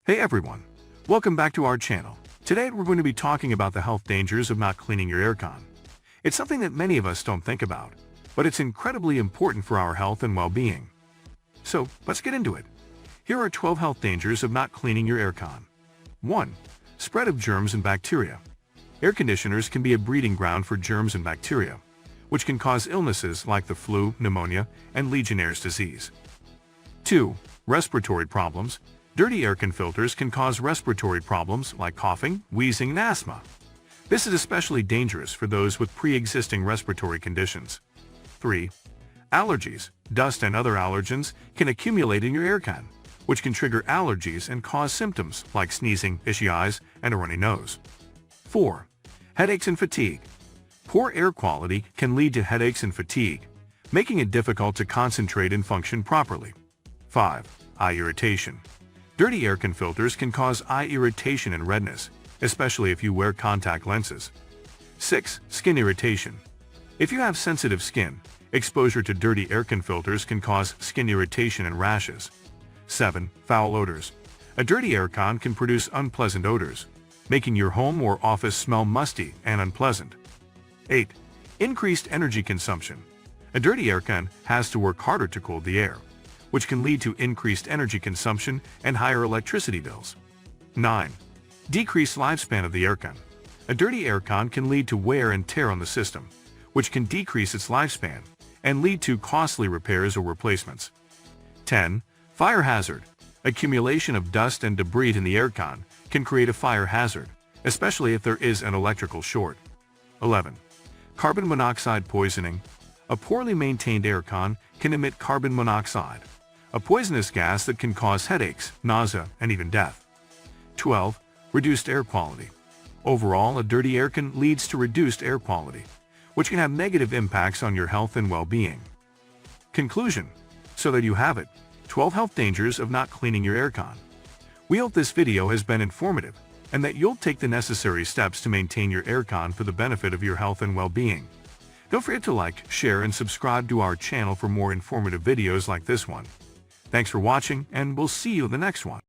Hey everyone, welcome back to our channel. Today we're going to be talking about the health dangers of not cleaning your aircon. It's something that many of us don't think about, but it's incredibly important for our health and well-being. So let's get into it. Here are 12 health dangers of not cleaning your aircon. 1. Spread of germs and bacteria. Air conditioners can be a breeding ground for germs and bacteria, which can cause illnesses like the flu, pneumonia, and Legionnaire's disease. 2. Respiratory problems. Dirty aircon filters can cause respiratory problems like coughing, wheezing, and asthma. This is especially dangerous for those with pre-existing respiratory conditions. 3. Allergies. Dust and other allergens can accumulate in your aircon, which can trigger allergies and cause symptoms like sneezing, itchy eyes, and a runny nose. 4. Headaches and fatigue. Poor air quality can lead to headaches and fatigue, making it difficult to concentrate and function properly. 5. Eye irritation. Dirty aircon filters can cause eye irritation and redness, especially if you wear contact lenses. 6. Skin irritation. If you have sensitive skin, exposure to dirty aircon filters can cause skin irritation and rashes. 7. Foul odors. A dirty aircon can produce unpleasant odors, making your home or office smell musty and unpleasant. 8. Increased energy consumption. A dirty aircon has to work harder to cool the air, which can lead to increased energy consumption and higher electricity bills. 9. Decreased lifespan of the aircon. A dirty aircon can lead to wear and tear on the system, which can decrease its lifespan and lead to costly repairs or replacements. 10. Fire hazard. Accumulation of dust and debris in the aircon can create a fire hazard, especially if there is an electrical short. 11. Carbon monoxide poisoning. A poorly maintained aircon can emit carbon monoxide, a poisonous gas that can cause headaches, nausea, and even death. 12. Reduced air quality. Overall, a dirty aircon leads to reduced air quality, which can have negative impacts on your health and well-being. Conclusion. So there you have it, 12 health dangers of not cleaning your aircon. We hope this video has been informative and that you'll take the necessary steps to maintain your aircon for the benefit of your health and well-being. Don't forget to like, share, and subscribe to our channel for more informative videos like this one. Thanks for watching, and we'll see you in the next one.